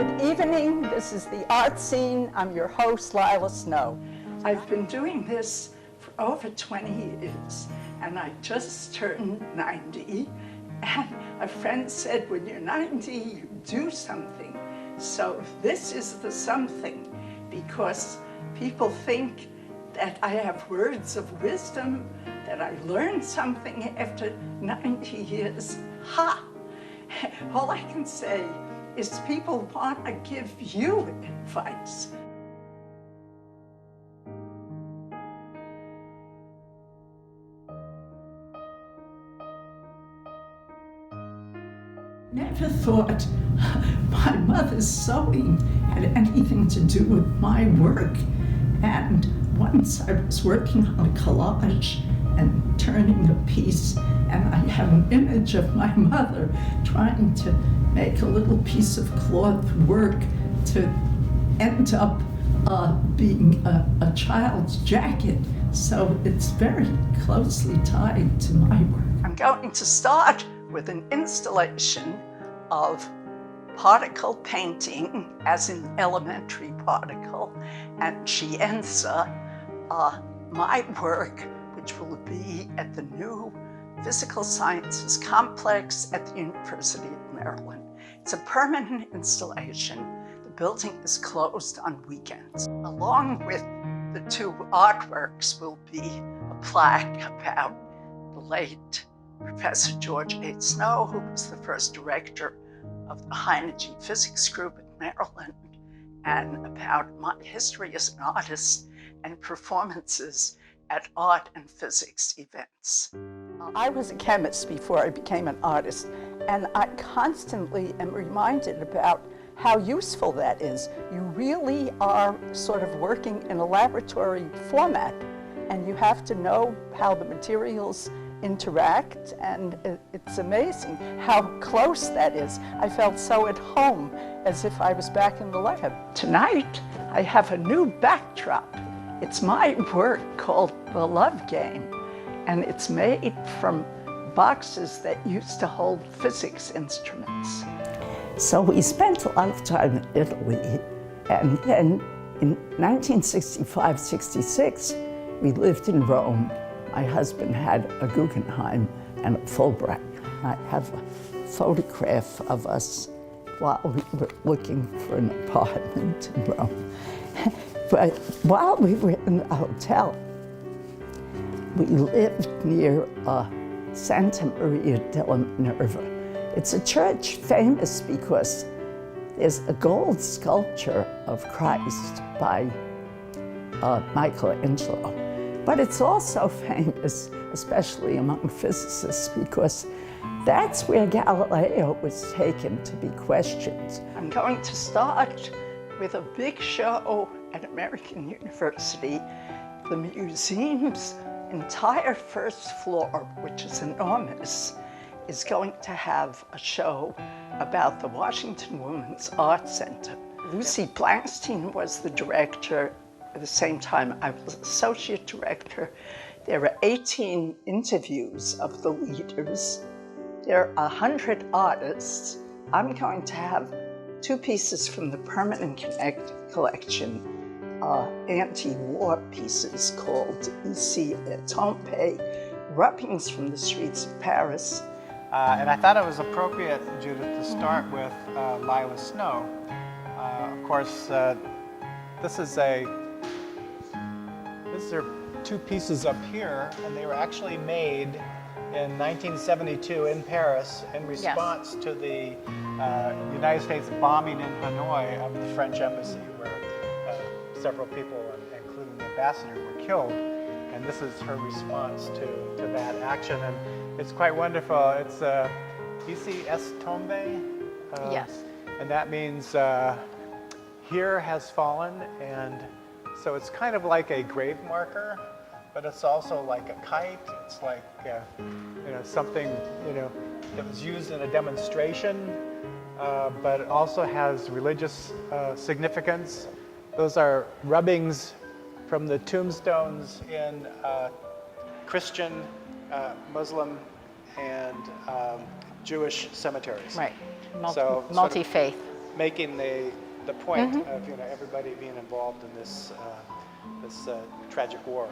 Good evening, this is the Art Scene. I'm your host, Lila Snow. I've been doing this for over 20 years, and I just turned 90, and a friend said, when you're 90, you do something. So this is the something, because people think that I have words of wisdom, that I learned something after 90 years. Ha! All I can say is people want to give you advice. Never thought my mother's sewing had anything to do with my work. And once I was working on a collage and turning a piece, and I have an image of my mother trying to make a little piece of cloth work to end up being a child's jacket. So it's very closely tied to my work. I'm going to start with an installation of particle painting, as in elementary particle, and scienza, my work, which will be at the new Physical Sciences Complex at the University of Maryland. It's a permanent installation. The building is closed on weekends. Along with the two artworks will be a plaque about the late Professor George A. Snow, who was the first director of the High-Energy Physics Group at Maryland, and about my history as an artist and performances at art and physics events. I was a chemist before I became an artist, and I constantly am reminded about how useful that is. You really are sort of working in a laboratory format, and you have to know how the materials interact, and it's amazing how close that is. I felt so at home, as if I was back in the lab. Tonight, I have a new backdrop. It's my work called The Love Game, and it's made from boxes that used to hold physics instruments. So we spent a lot of time in Italy, and then in 1965-66, we lived in Rome. My husband had a Guggenheim and a Fulbright. I have a photograph of us while we were looking for an apartment in Rome. But while we were in the hotel, we lived near Santa Maria della Minerva. It's a church famous because there's a gold sculpture of Christ by Michelangelo. But it's also famous, especially among physicists, because that's where Galileo was taken to be questioned. I'm going to start with a big show at American University. The museum's entire first floor, which is enormous, is going to have a show about the Washington Women's Art Center. Lucy Blankstein was the director. At the same time, I was associate director. There are 18 interviews of the leaders. There are 100 artists. I'm going to have two pieces from the Permanent Collection, anti-war pieces called Ici et Tombe, Rubbings from the Streets of Paris. And I thought it was appropriate, Judith, to start with Lila Snow. Of course, these are two pieces up here, and they were actually made in 1972 in Paris in response to the United States bombing in Hanoi of the French embassy, where several people, including the ambassador, were killed. And this is her response to that action. And it's quite wonderful. It's Ici est tombé. Yes. And that means here has fallen. And so it's kind of like a grave marker, but it's also like a kite. It's like something that was used in a demonstration, but it also has religious significance. Those are rubbings from the tombstones in Christian, Muslim, and Jewish cemeteries. Right. So Multi-faith. making the point of everybody being involved in this tragic war.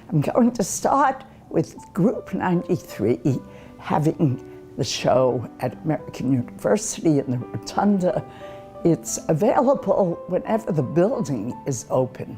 I'm going to start with Group 93 having the show at American University in the Rotunda. It's available whenever the building is open,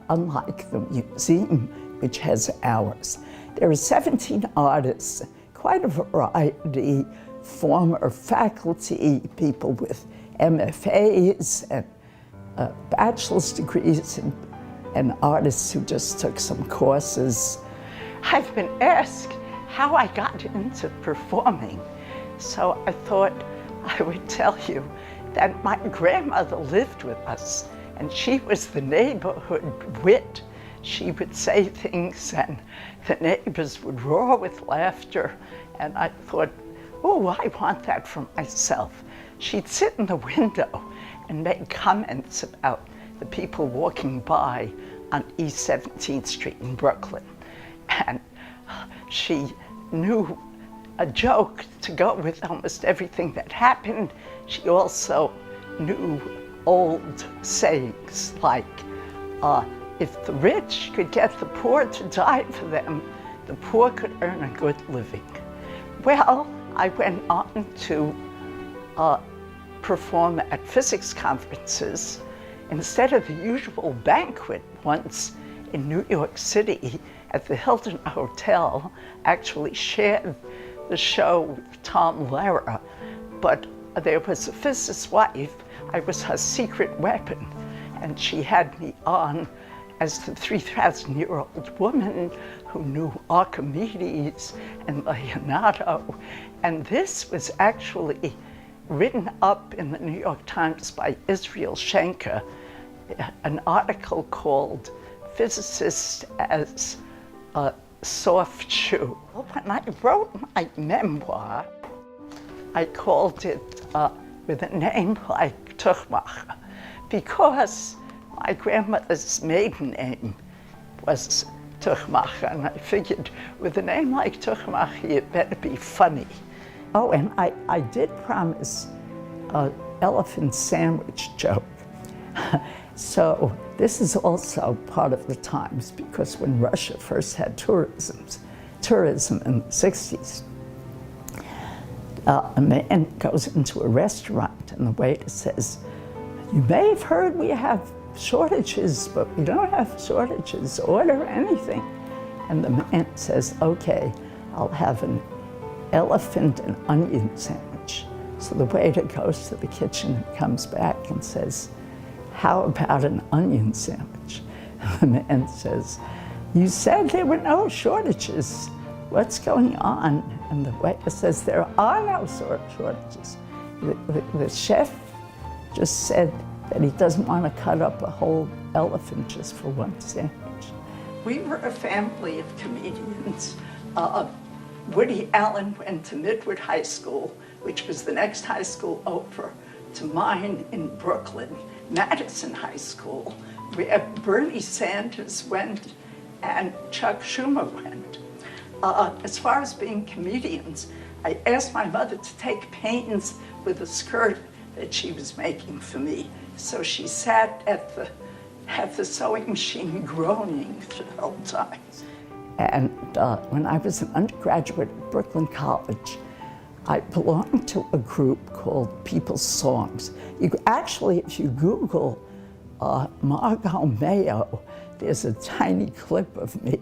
unlike the museum, which has hours. There are 17 artists, quite a variety, former faculty, people with MFAs and bachelor's degrees, and artists who just took some courses. I've been asked how I got into performing, so I thought I would tell you that my grandmother lived with us, and she was the neighborhood wit. She would say things and the neighbors would roar with laughter, and I thought, oh, I want that for myself. She'd sit in the window and make comments about the people walking by on East 17th Street in Brooklyn. And she knew a joke to go with almost everything that happened. She also knew old sayings like, if the rich could get the poor to die for them, the poor could earn a good living. Well, I went on to perform at physics conferences instead of the usual banquet once in New York City at the Hilton Hotel. Actually shared the show with Tom Lehrer, but there was a physicist's wife. I was her secret weapon, and she had me on as the 3,000-year-old woman who knew Archimedes and Leonardo. And this was actually written up in the New York Times by Israel Schenker, an article called Physicist as a Soft Shoe. When I wrote my memoir, I called it with a name like Tuchmacher, because my grandmother's maiden name was Tuchmacher, and I figured with a name like Tuchmacher, it better be funny. Oh, and I did promise an elephant sandwich joke. So this is also part of the times, because when Russia first had tourism in the 60s, a man goes into a restaurant and the waiter says, "You may have heard we have shortages, but we don't have shortages. Order anything." And the man says, "Okay, I'll have an elephant and onion sandwich." So the waiter goes to the kitchen and comes back and says, "How about an onion sandwich?" And the man says, "You said there were no shortages. What's going on?" And the waiter says, "There are no shortages. The chef just said that he doesn't want to cut up a whole elephant just for one sandwich." We were a family of comedians. Woody Allen went to Midwood High School, which was the next high school over to mine in Brooklyn, Madison High School, where Bernie Sanders went and Chuck Schumer went. As far as being comedians, I asked my mother to take pains with the skirt that she was making for me. So she sat at the sewing machine groaning the whole time. And when I was an undergraduate at Brooklyn College, I belonged to a group called People's Songs. Actually, if you Google Margot Mayo, there's a tiny clip of me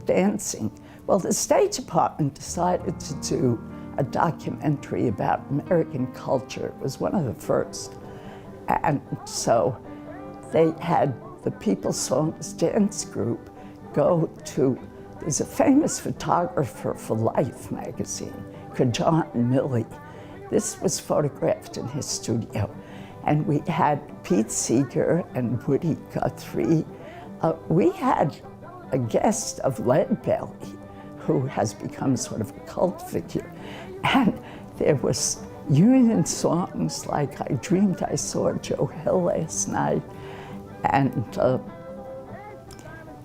dancing. Well, the State Department decided to do a documentary about American culture. It was one of the first. And so they had the People's Songs dance group go to, there's a famous photographer for Life magazine, John Milley. This was photographed in his studio. And we had Pete Seeger and Woody Guthrie. We had a guest of Leadbelly, who has become sort of a cult figure. And there was Union songs like "I Dreamed I Saw Joe Hill Last Night," and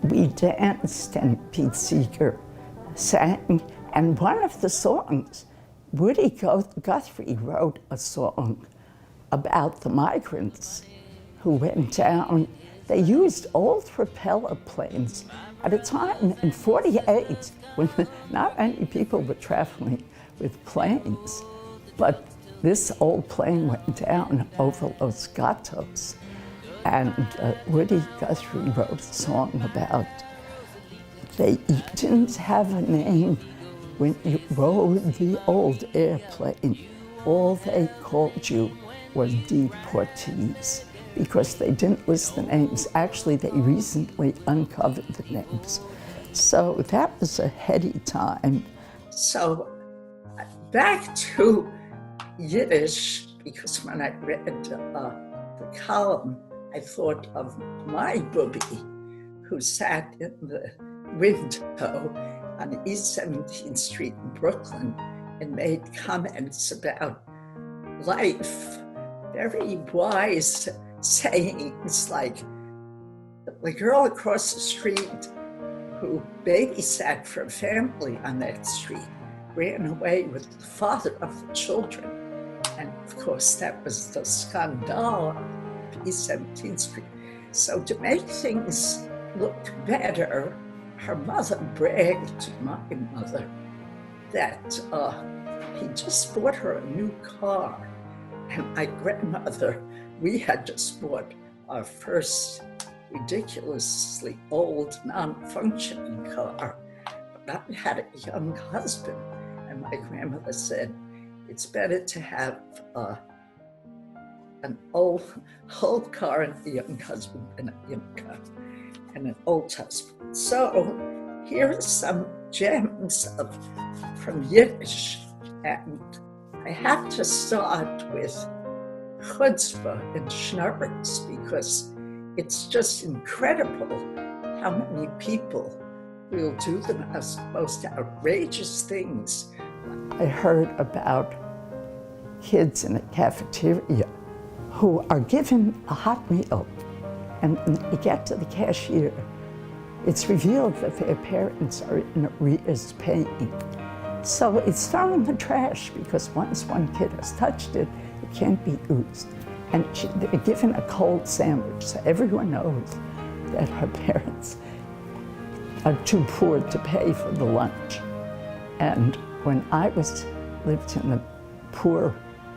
we danced and Pete Seeger sang. And one of the songs, Woody Guthrie wrote a song about the migrants who went down. They used old propeller planes at a time in '48 when not many people were traveling with planes. But this old plane went down over Los Gatos. And Woody Guthrie wrote a song about you didn't have a name when you rode the old airplane. All they called you was deportees, because they didn't list the names. Actually, they recently uncovered the names. So that was a heady time. So back to Yiddish, because when I read the column, I thought of my booby, who sat in the window on East 17th Street in Brooklyn and made comments about life, very wise sayings, like the girl across the street who babysat for a family on that street ran away with the father of the children. And of course, that was the scandal of East 17th Street. So to make things look better, her mother bragged to my mother that he just bought her a new car. And my grandmother, we had just bought our first ridiculously old, non-functioning car. But I had a young husband, and my grandmother said, it's better to have an old car and a young husband than a young car and an old husband. So here are some gems from Yiddish, and I have to start with chutzpah and schnurrs, because it's just incredible how many people will do the most outrageous things. I heard about kids in a cafeteria who are given a hot meal, and when they get to the cashier, it's revealed that their parents are in arrears paying. So it's thrown in the trash, because once one kid has touched it, it can't be used. And they're given a cold sandwich, so everyone knows that her parents are too poor to pay for the lunch. And when I lived in the poor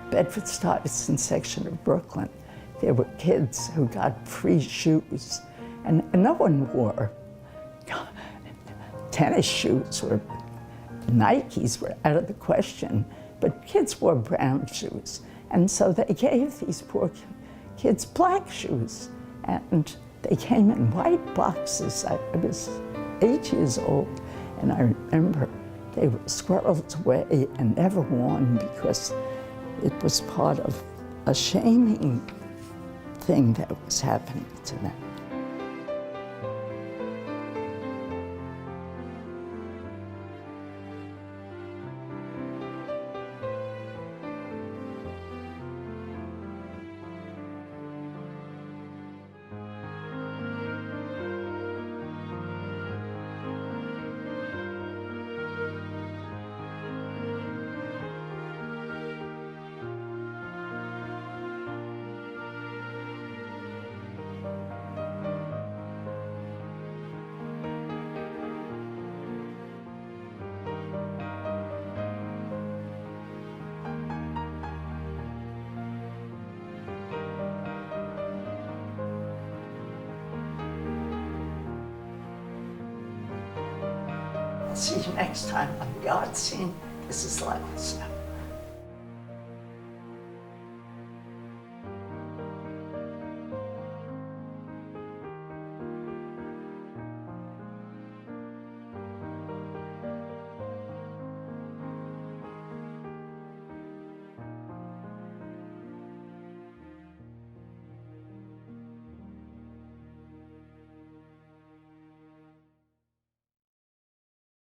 Bedford-Stuyvesant section of Brooklyn, there were kids who got free shoes, and no one wore tennis shoes, or Nikes were out of the question, but kids wore brown shoes. And so they gave these poor kids black shoes, and they came in white boxes. I was 8 years old, and I remember they were squirreled away and never worn, because it was part of a shaming thing that was happening to them. See you next time on the art scene. This is Lila Snow.